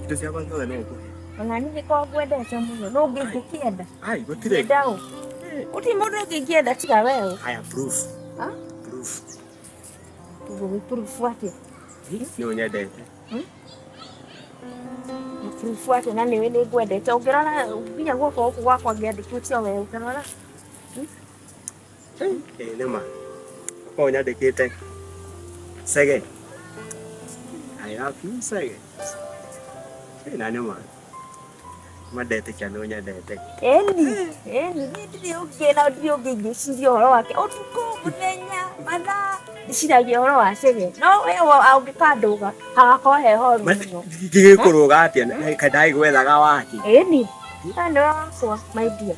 tusiapa kwa noko. Ngani niko gwendete muno no ngikienda. Ai gutire. Ndao. Uti mundu ngikienda tiga wewe. Aya proof. Ha? Proof. Tugo proof ati. Ni nyendete. Proof ati na niwe ni gwendete ungirana binya gwoko gwakwa ngiandikitio wewe ukanona. Nema. Kwa nyandikite. Sege. I love you sege. Na nema. Madete cyane nyandete. Eni ndio ugena ndio ngigicirio horo wake utuko muthenya mathaa ndiciragia horo wa sege no wewe augikanduga hagako heho ruo ngigikuruga atia kadai gwethaga waki eni ando so my dear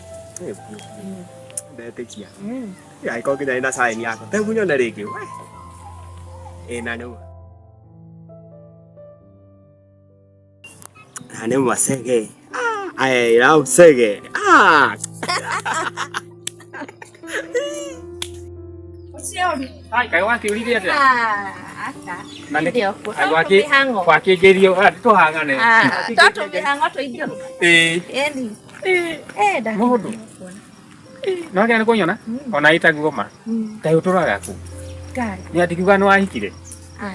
ndete kia ya iko kina ina sign yako tegunya na rigi na no ane masege I love sege. Ai cái hoa kiều đi đi à? Mà điều của hoa kia kia điều à tôi hàng anh này. Cho tôi đi hàng ngót tôi điều. Dah. Mau tu. Nói cái nó có nhiều nè. Còn này ta cũng mà. Tahu tu lah aku. Kan. Ni adik juga no ahi kire.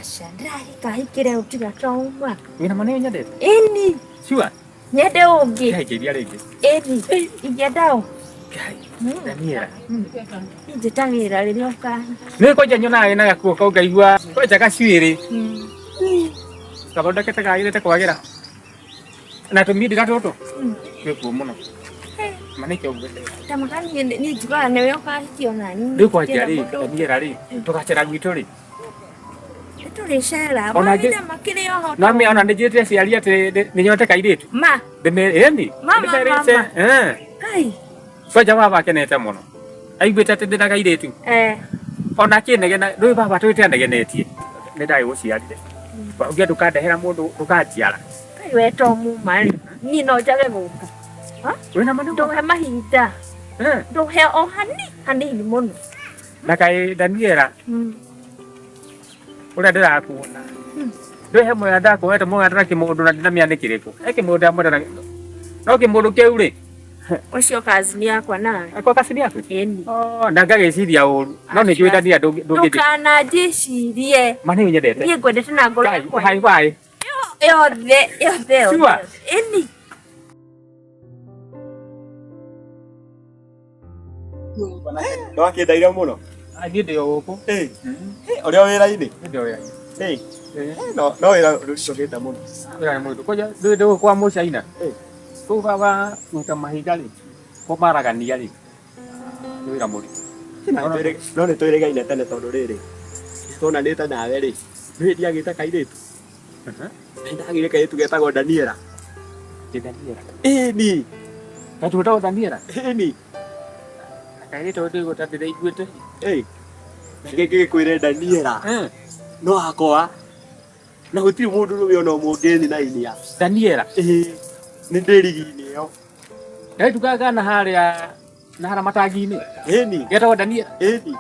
Sandra kai kire juga trauma. Ni nama ni nyade. Ini. Siapa? Nyade ogi. Kai jadi ada ini. Ini. Ijadau. Kai. Daniela. Enyitagirira rĩrĩa ũka. Nĩ ko njanyo nawe na gakuo kau ngaigua ko njaga ciĩrĩ. Kaboda kete kaire kwagĩra. Na tũmindi gatũtũ. Gĩkuo mũno. Manike ũgwete. Tamakani ni njugaga nĩwe ũkahikio nani. Rĩu kwanja rĩ, Daniela rĩ, tũgacera gwitũ rĩ. Tũrĩcera. Mahinda makĩrĩ oho. Na mimi ona nĩnjĩte aciari atĩ nĩ nyote kairĩtu. Ma. Eni. Mama. Kai. Soja baba kenete mũno. Aiguĩte atĩ ndĩna kairĩtu. Ona kĩnegena rĩu baba twĩte negenetie. Nĩ ndagĩ gũciarire. Ũngĩ ndũkandehera mũndũ ndũkanjiara. Kai we to muma rĩ. Niĩ no njage gũka. Wĩna manũ. Ndũhe mahinda. Ndũhe o hanini mũno. Na kaĩ Daniela. Ũrĩa ndĩrakuona. Ndũhe mwega ndakuhete mwega ndĩra kĩmũndũ na ndĩramĩa nĩ kĩrĩkũ. Kĩmũndũ amwenda no kĩmũndũ kĩu rĩ. Ucio kazi yakwa nawe. Kwa kazi yako? Eni. Na ngagĩciria ũru. No nĩ njũĩ Daniela ndũngĩthĩ. Ndũkananjĩcirie. Ma nĩ nyendete. Niĩ ngwendete na ngoro yakwa. Hai. Yothe. Siwa. Eni. No akĩndaire mũno. Niĩ ndĩ o gũkũ. Ũrĩa wĩra-inĩ. Ndĩ o wĩra-inĩ. No wĩra ũcokete mũno. Wĩra mũndũ. Koja ndĩ kwa mũcaina. Kũu baba ruta mahiga rĩ. Kũmaragania rĩ. Nĩ wĩra mũritũ. No nĩ twĩrĩgaine tene tondũ rĩrĩ. Tuonanĩte nawe rĩ. Nĩ hĩndĩ agĩte kairĩtu. Ndagĩire kairĩtu getagwo Daniela. Daniela. Eni. Gatũtagwo Daniela. Eni. Kairĩtu ndĩgũta ndĩraiguĩte. Ngĩkwĩre Daniela. No hakwa. Na gũtirĩ mũndũ rũĩ ona ũmũngĩni na inia. Daniela. Nĩ ndĩrigi-inĩ ĩyo. Kairĩtu gaka na harĩa matangi-inĩ. Eni. Getagwo Daniela. Eni.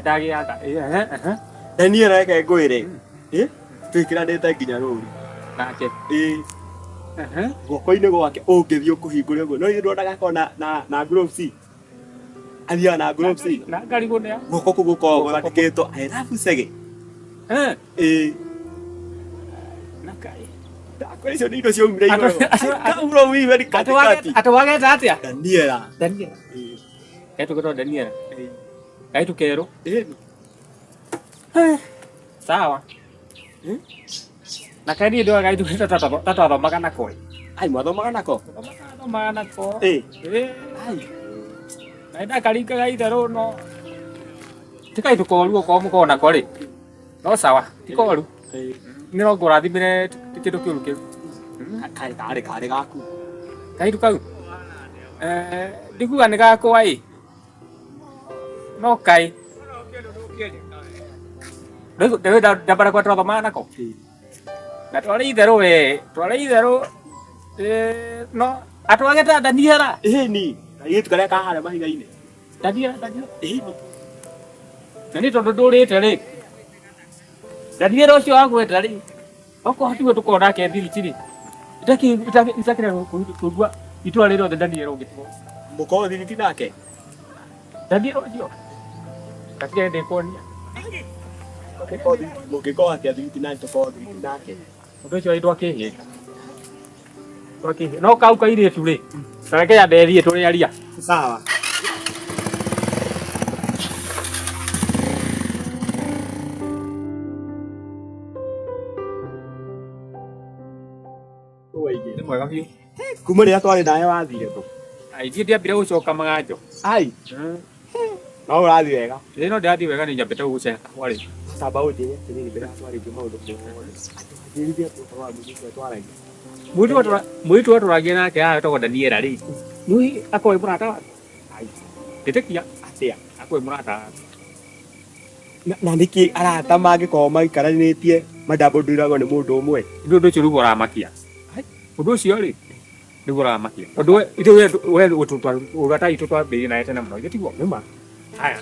Ndagĩaga. Daniela reke ngwĩre. Twĩkĩranĩte nginya rũri. Nake. Guoko-inĩ gwake ũngĩthiĩ ũkũhingũre ũguo. No nĩ ndonaga ko na gloves. Athiaga na gloves. Na ngarigũ nĩa. Guoko kũu gũkoragwo gwandĩkĩtwo I love Sege. Na kaĩ. Ndakwĩra icio nĩ indo ciaumire igũrũ. Kauro wiwe ni katikati. Atũwageta atĩa? Daniela. Kairĩtu getagwo Daniela. Kairĩtu kerũ. Sawa. Na kairĩtu ndio kairĩtu tatwathomaga nako. Ai mwathomaga nako? Twathomaga nako. Ai. Na ndakaringaga itherũ no. Ti kairĩtu koru okorwo mũkoragwo nako rĩ. No sawa. Ti koru. Nĩ no ngũrathimĩre ti kĩndũ kĩũru kĩu. Karĩ gaku. Kairĩtu kau. Ndiguga nĩ gakwa ĩ. No kaĩ. Rĩu ndambara kwa twathomaga nako. Na twarĩ itherũ we. Twarĩ itherũ. No atwageta Daniela. Eni. Kairĩtu karĩa kaharĩa mahiga-inĩ. Daniela. Na nĩ tondũ ndũrĩte rĩ. Daniela ũcio wagweta rĩ. Oko hatiwe tukona ke thiri. Itakira kugua itwale ro ndani ro ngitwo. Muko thiri nake. Ndani ro dio. Katika ndekonia. Mukiko atia thiri nake to thiri nake. Undu ucio aitwa kihi. No kau kaire tu ri. Tareke ya ndethie turi aria. Sawa. Ni mwega biũ. Kuma rĩrĩa twarĩ nawe wathire tu. Ai thiĩ ndiambire gũcoka maganjo. Ai. No ũrathiĩ wega. Ĩĩ no ndathiĩ wega nĩ nyambĩte gũgũceha warĩ. Samba ũnjĩre atĩrĩrĩ mbere twarĩtie maũndũ mothe. Ndirithia ũhoro wa mũndũ twaragia. Mũitu atũragia nake haha wetagwo Daniela rĩ. Nĩ akoĩ mũrata wake. Ai. Ndĩtĩkia Atĩa. akoĩ mũrata wake. Na nĩkĩ arata mangĩkorwo maikaranĩtie mandambũndũragwo nĩ mũndũ ũmwe. Ũndũ ũcio rĩu ũramakia. Ũndũ ũcio rĩ nĩguo ũramakia. Tondũ we ũgata itũ twambĩrĩirie nawe tene mũno. Githĩ tiguo? Nĩma. Haya.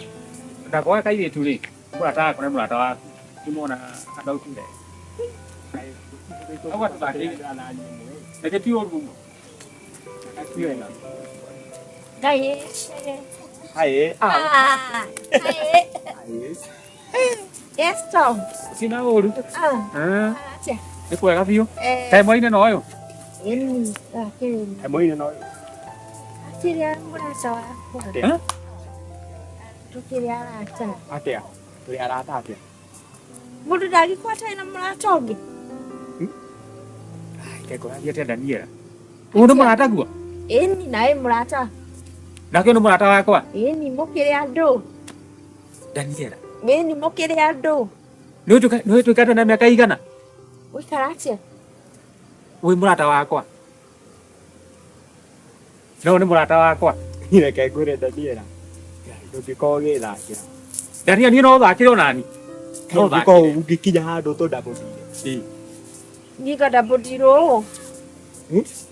Ndakoya kairĩtu rĩ. Mũrata wako nĩ mũrata waku. Nĩmona andautire. Agora tu daqui. É que pior rumo. Gai. Hai. Esto. Sina ouro. Tia. Nĩ kwega biũ. Kaĩ mwaine na ũyũ? Mũine no. Tiria mũraca waku. Tukĩrĩ arata. Atĩa. Tũrĩ arata atĩa. Mũndũ ndagĩkwata na mũrata ũngĩ. Keko athiĩte Daniela. Ũyũ nĩ mũrata guo? Ĩni nawe mũrata. Nake nĩ mũrata wakwa? Ĩni mũkĩrĩ andũ. Daniela. Ĩni mũkĩrĩ andũ. Nĩ tũikate na mĩaka igana? Ũikara atĩa? Wĩ mũrata wakwa? No nĩ mũrata wakwa? Reke ngwĩre Daniela. Ndũngĩkorwo ũgĩthakĩra. Daniela niĩ no ũthakĩre onani? Ndũngĩkorwo ũngĩkinya handũ tũndambũndire. Niga ndambũndirwo.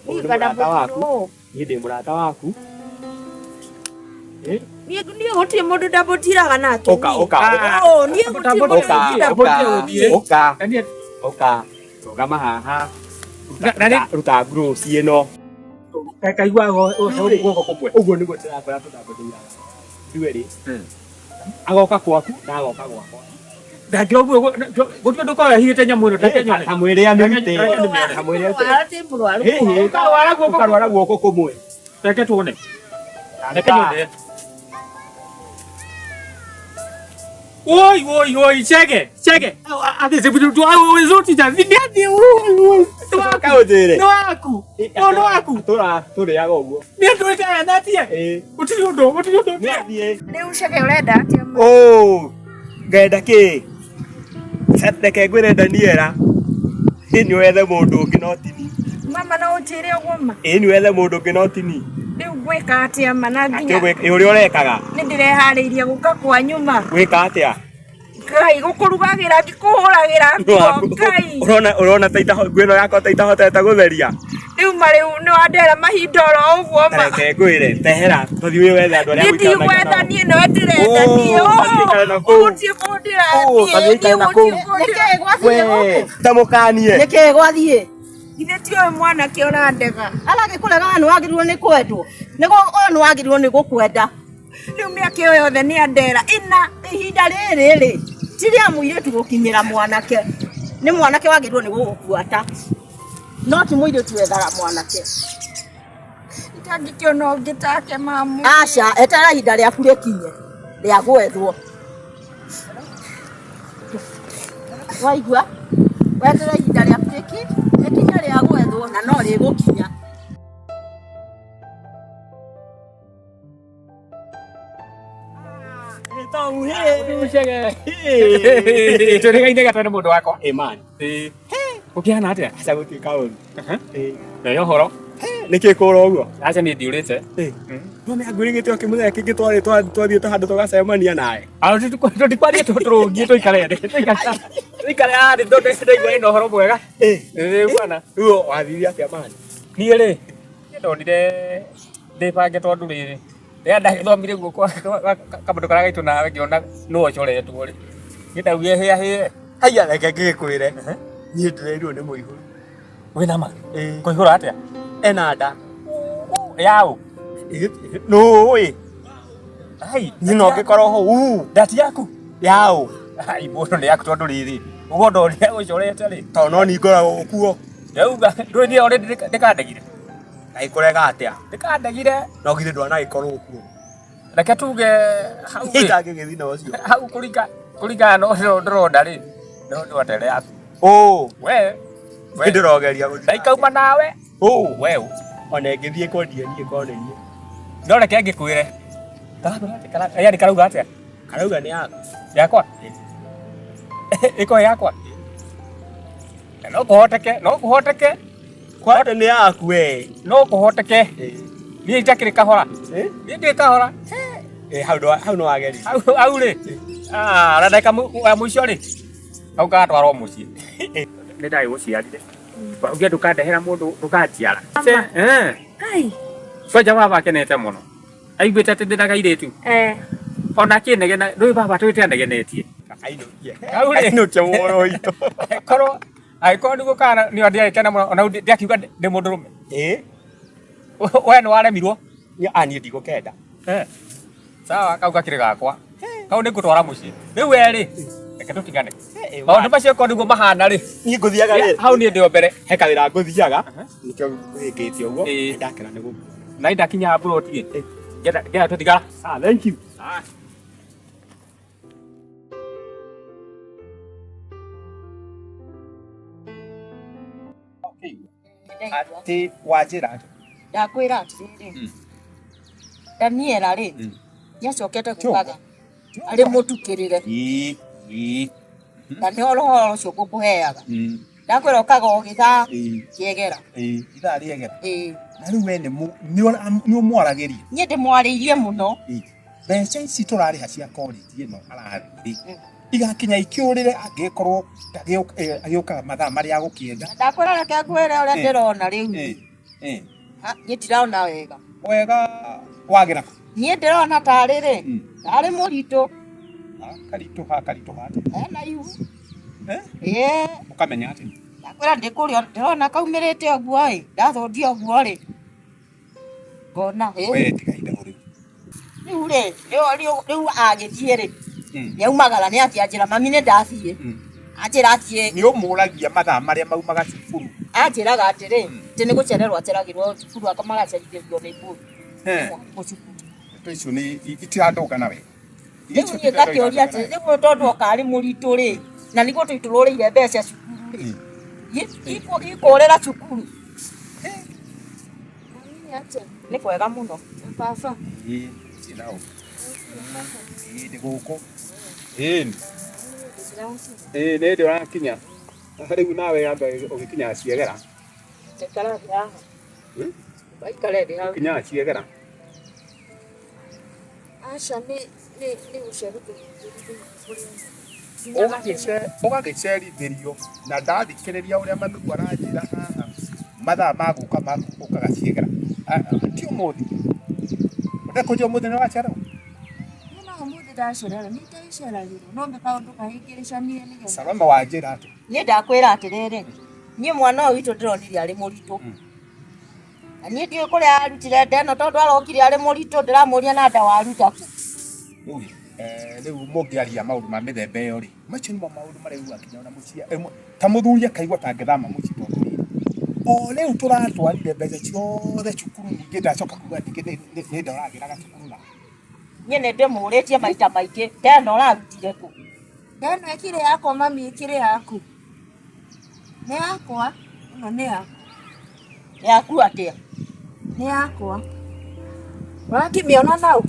Niga ndambũndirwo. Niĩ ndĩ mũrata waku. Niĩ gũtirĩ mũndũ ndambũndiraga nake. Ũka. Niĩ gũtirĩ mũndũ ndambũndiraga. Ũka. Rũgama haha. Ruta nguo ciĩno. Kaigua guoko kũmwe. Ũguo nĩguo ndĩrakwĩra tũndambũndiraga. Ndiwe rĩ. Agoka kwaku na agoka gwakwa. Ndangĩra ũguo gũtirĩ ũndũ ũkoragwo ahithĩte nyamũ ĩno take nyone. Kamwĩre amĩrute. Kamwĩre amĩrute. Ũkarwara guoko kũmwe. Reke tuone. Reke nyone. Oi, chege. Ati se budu au zote za vipi oi. Tuka ũnjĩre. No aku. Tũrĩaga ũguo. Nĩ twĩtaga natia. Gũtirĩ ũndũ. Nĩathiĩ. Rĩu cege ũrenda atĩa? Ngenda kĩ? Reke ngwĩre Daniela. Nĩ wethe mũndũ ũngĩ no tini. Mama no ũnjĩre ũguo ma. Nĩ wethe mũndũ ũngĩ no tini. Rĩu gwĩka atĩa ma na nginya. Ũrĩa ũrekaga. Nĩ ndĩreharĩirie gũka kwanyu ma. Gwĩka atĩa? Ngai gũkũrugagĩra ngĩkũhũragĩra Ngai. Ũrona ngwĩno yakwa ta itahotete gũtheria. Rĩu nĩ wandera mahinda oro ũguo ma. Reke ngwĩre tehera tũthiĩ wethe andũ arĩa Nĩ gwetha niĩ no ndĩrenda niĩ. Ũgũtiĩ kũndĩra niĩ. Tamũkanie. Nĩkĩĩ gwathiĩ? Githĩ ti ũyũ mwanake ũrandega. Aragĩkũrega nĩ wagĩrĩirwo nĩ kwendwo. Nĩguo ũyũ nĩ wagĩrĩirwo nĩ gũkwenda. Rĩu mĩaka ĩyo yothe nĩ andera ĩna. Ihinda rĩrĩ rĩ ti rĩa mũirĩtu gũkinyĩra mwanake. Nĩ mwanake wagĩrĩirwo nĩ gũgũbuata. No ti mũirĩtu wethaga mwanake. Itangĩkĩona ũngĩ take mamu. Aca etera ihinda rĩaku rĩkinye rĩa gwethwo. Waigua? Wetera ihinda rĩaku rĩkinye rĩa gwethwo na no rĩgũkinya. Tũrĩgaine gatene mũndũ wakwa. Amen. Ũkĩhana atĩa? Aca gũtuĩka ũru. Nayo ũhoro? Nĩkĩ kũra ũguo? Aca nĩ ndiũrĩte. No nĩ angwĩrĩgĩte o kĩmũthenya kĩngĩ twathiĩte handũ tũgacemania nawe. Tũtikwarie tũrũngie tũikare haha ndaigua ĩna ũhoro mwega. Bwana. Rĩu wathiire atĩa mani? Niĩ rĩ ndonire ndĩbange tondũ rĩrĩ rĩrĩa ndagĩthomire guoko kamũndũ karĩa gaitũ nawe ngĩona no ũcoretwo rĩ. Nĩ ndaugire hĩa. Haiya reke ngĩkwĩre. Niĩ ndĩrerirwo nĩ mũihũru. Wĩna ma? Ĩĩ. Kũihũra atĩa? Ena nda. Yaũ? Rũĩ. Ai, Nyina ũngĩkorwo hau. ndati yaku? Yaũ. Ai, mũndũ nĩ yaku tondũ rĩrĩ. Ũgondo ũrĩa ũcorete rĩ. Tondũ no nĩ ngoragwo kuo. Rĩuga, ndũĩ nĩ ũrĩa ndĩkandegire. Ngagĩkũrega atĩa? Ndĩkandegire. No githĩ ndwanagĩkorwo kuo. Reke tuge hau rĩ. Itangĩgĩthiĩ na ũcio. Hau kũringana na ũrĩa ndĩrona rĩ. Nĩ watere yaku. Ũũ. We. Nĩ ndĩrogeria gũthiĩ. Ndaikauma nawe. Ũũ. We. Ona ĩngĩthiĩ kwendia niĩ korwo nĩ niĩ. No reke ngĩkwĩre. Yaani karauga atĩa? Karauga nĩ yaku. Yakwa? Ĩko yakwa? No kũhoteke. Kwate nĩ yaku we. No kũhoteke. Niĩ itakĩrĩ kahora. Niĩ ndĩ kahora. Hau no wageria. Hau rĩ. Na ndagĩka ya mũico rĩ. Hau gatwarwo mũciĩ. Nĩ ndagĩgũciarire. Ũngĩ ndũkandehera mũndũ ndũkanjiara. Kai. Soja baba akenete mũno. Aiguĩte atĩ ndĩ na gairĩtu. Ona akĩnegena, ndũĩ baba twĩte anegenetie. Ainũkia mũhoro witũ. Angĩkorwo nĩ gũkana nĩ ndĩakena mũno, ona ndĩakiuga ndĩ mũndũrũme. We nĩ waremirwo? Niĩ ndigũkenda. Sawa, kau gakĩrĩ gakwa. Kau nĩ ngũtwara mũciĩ. Rĩu we-rĩ, reke tũtigane. Maũndũ macio ko nĩguo mahana rĩ. Niĩ ngũthiaga rĩ. Hau niĩ ndĩ o mbere. He kawĩra ngũthiaga. Nĩkĩo wĩkĩte ũguo. Ndakena nĩ gũkũ. Na ndakinya buroti-ĩ. Ngenda tũtigara. Thank you. Atĩ wanjĩra atĩ. Ndakwĩra atĩrĩrĩ. Daniela rĩ. Nĩacokete gũkaga. Arĩ mũtukĩrĩre. Na nĩ ũhoro ũcio ngũkũheaga. Ndakwĩra ũkaga ũgĩthaa kĩegera. Ithaa rĩegera. Na rĩu we nĩ ũmwaragĩria. Niĩ ndĩmwarĩirie mũno. Mbeca ici tũrarĩha cia korĩji ĩno ararĩ. Igakinya ikĩũrĩre angĩkorwo agĩũkaga mathaa marĩa agũkĩenda. Ndakwĩra reke ngwĩre ũrĩa ndĩrona rĩu. Niĩ ndirona wega. Wega wagĩra kũ? Niĩ ndĩrona tarĩ rĩ. Tarĩ mũritũ. Karitũha. Ena ihu. Ũkamenya atĩ. Ndakwĩra ndĩkũrĩa ndĩrona kaumĩrĩte ũguo-ĩ. Ndathondia ũguo-rĩ. Ngona we tiga ithaũ rĩu. Rĩu rĩ, rĩu agĩthiĩ rĩ. Nĩaumagara nĩ akĩanjĩra mami nĩ ndathiĩ. Anjĩra athiĩ. Nĩ ũmũragia mathaa marĩa maumaga cukuru. Anjĩraga atĩrĩ, atĩ nĩ gũcererwo aceragĩrwo cukuru akamagacerithĩrio nĩ mbũri. Ndeto icio nĩ itirandoka nawe. Rĩu niĩ ngakĩũria atĩ rĩu tondũ oka arĩ mũritũ rĩ, na nĩguo tũitũrũrĩire mbeca cukuru rĩ. Ikũrĩra cukuru. Nĩ kwega mũno. Baba. Ndĩ gũkũ. Nĩ ndĩ ũrakinya. Rĩu nawe amba ũgĩkinya ciegera. Tekara haha. Baikare ndĩ hau. Kinya ciegera. Aca nĩ gũcerithĩrio. Ũgagĩcerithĩrio na ndathikĩrĩria ũrĩa mami aranjĩra haha. Mathaa ma gũka ũkaga ciegera. Ti ũmũthĩ. Ũndekũnja ũmũthĩ nĩ wacererwo? Ũmũthĩ ndacererwo, nĩ ndaceragĩrwo. No mbe kaũndũ kahingĩrĩcanie nĩgetha. Salama wanjĩra atĩ. Niĩ ndakwĩra atĩrĩrĩ. Niĩ mwana ũyũ witũ ndĩronire arĩ mũritũ. Na niĩ ndiũĩ kũrĩa arutire nda ĩno tondũ arokire arĩ mũritũ ndĩramũria na nda waruta kũ. Rĩu mũngĩaria maũndũ ma mĩthemba ĩyo rĩ, macio nĩmo maũndũ marĩa ũgakinya ona mũciĩ ta mũthuri akaigua ta angĩthama mũciĩ tondũ rĩrĩ. O rĩu tũratwarire mbeca ciothe cukuru ningĩ ndacoka kuuga ningĩ nĩ ndoragĩraga cukuru na. Niĩ nĩ ndĩmũrĩtie maita maingĩ tena ũrarutire kũ. Ĩno ĩkĩrĩ yakwa mami ĩkĩrĩ yaku. Nĩ yakwa, ĩno nĩ yakwa. Yaku atĩa? Nĩ yakwa. Ũrakĩmĩona nau?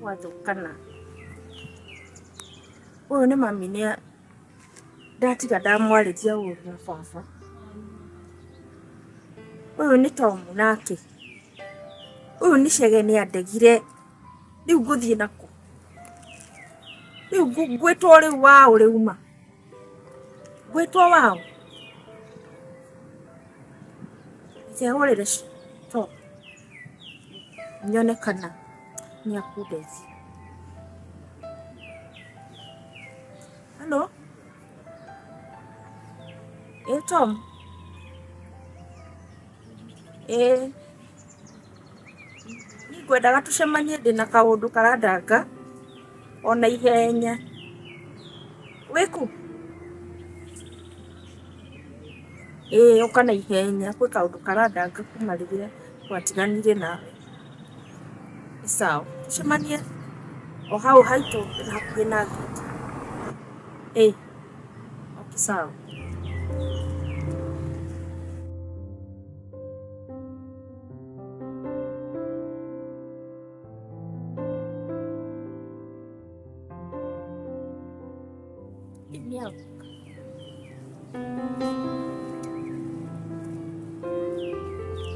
Gwathũkana. Ũyũ nĩ mami nĩ ndatiga ndamwarĩria ũũru na baba. Ũyũ nĩ Tomu nake. Ũyũ nĩ Cege nĩ andegire. Rĩu ngũthiĩ nakũ? Rĩu ngwĩtwo rĩu wao rĩu ma. Ngwĩtwo wao. Ikehũrĩre to nyone kana nĩ akundeithia. Hello? Tom? Ngwendaga tũcemanie ndĩna kaũndũ karandanga ona ihenya. Wĩku? Ũka na ihenya, kwĩ kaũndũ karandanga kuma rĩrĩa twatiganire nawe. Nĩ sawa, tũcemanie o hau haitũ hakuhĩ na gate. Okay, sawa.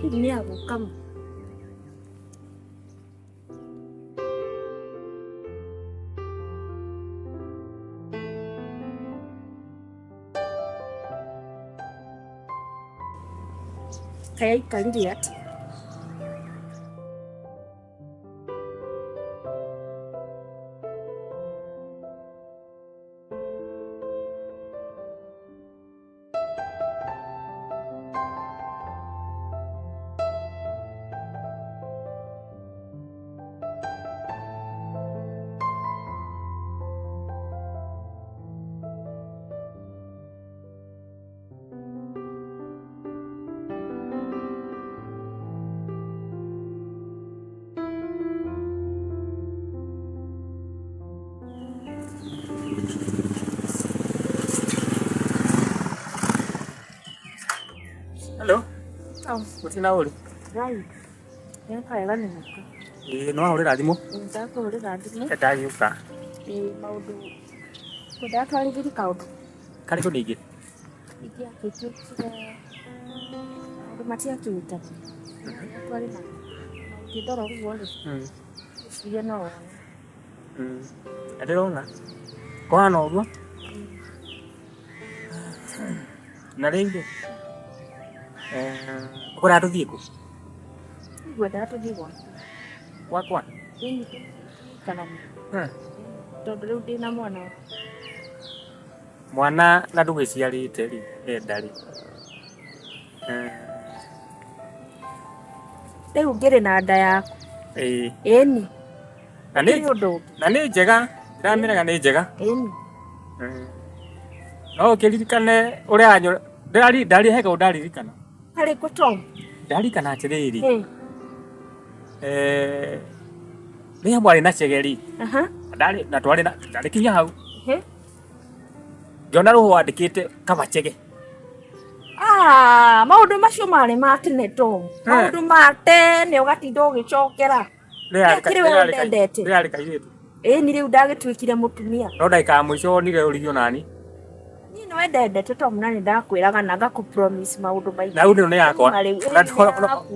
Ini aku kamu. Kayak kali lihat. Hello. Gũtina ũrĩ? Rai. Nĩakaega nĩ mũka. No ahũrĩra thimũ? Ndakũhũrĩra thimũ. Ndagĩũka. Maũndũ. Ndatwarithĩrie kaũndũ. Karĩkũ ningĩ? Ndiakĩtũkire. Maũndũ matiakĩte. Twarĩ na ngĩndora ũguo rĩ. Ũcirie no wone. Ndĩrona. Kũhana ũguo? Na rĩngĩ? Ũkũrĩa tũthiĩ kũ? Ngwendaga tũthiĩ gwaku. Gwakwa? Kana tondũ rĩu ndĩna mwana. Mwana na ndũgĩciarĩte rĩ, ndarĩ. Rĩu ngĩrĩ na nda yaku. Ĩni. Na nĩ njega, ndamĩrega nĩ njega. Ĩni. No ũkĩririkane ũrĩa ndarĩhega ũndaririkana. Harĩkũ Tom? Ndarikana atĩrĩrĩ. Rĩrĩa mwarĩ na cegeri. Na twarĩ kinya hau. Ngĩona rũhũ wandĩkĩte Kabachege. Maũndũ macio marĩ ma tene Tom. Maũndũ ma tene ũgatinda ũgĩcokera. Kĩrĩ we ũndendete. Rĩarĩ kairĩtu. Ĩni rĩu ndagĩtuĩkire mũtumia. No ndagĩka ya mũico wonire ũrigio nani. Niĩ nĩwe ndendete Tom na nĩndakwĩraga na ngakũ-promise maũndũ maingĩ. Na rĩu nĩ yakwa.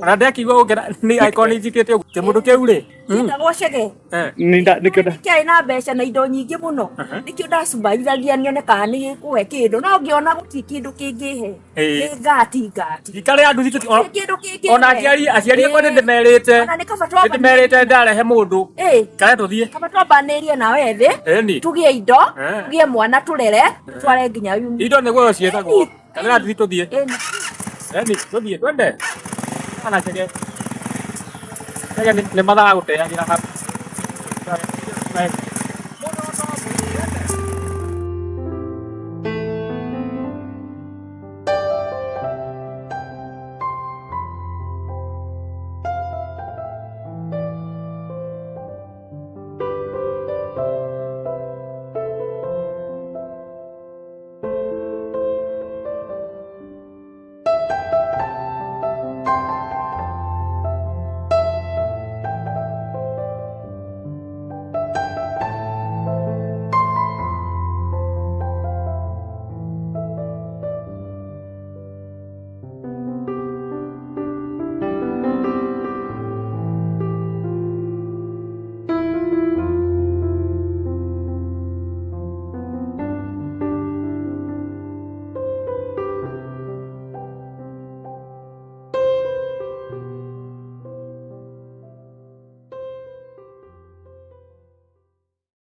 Na ndekigua gũkena nĩ angĩkorwo nĩ njikĩte ũguo. Kĩmũndũ kĩu rĩ. Gĩtagwo Chege. Nĩkĩo kĩarĩ na mbeca na indo nyingĩ mũno. Nĩkĩo ndacumbarithagia nyone kana nĩ gĩkũhe kĩndũ. No ngĩona gũtirĩ kĩndũ kĩngĩhe. Nĩ ngati. Ikarĩ andũ thikũ ona aciari akwa nĩndĩmerĩte. Nĩndĩmerĩte ndarehe mũndũ. Kare tũthiĩ. Kaba twambanĩrie nawe thĩ. Tũgĩe indo. Tũgĩe mwana tũrere. Tware nginya yuni. Indo nĩguo ciĩtagwo. Kana tũthiĩ. Tũthiĩ twende. Ana Chege. Chege nĩ mathaa gũteagĩra hau.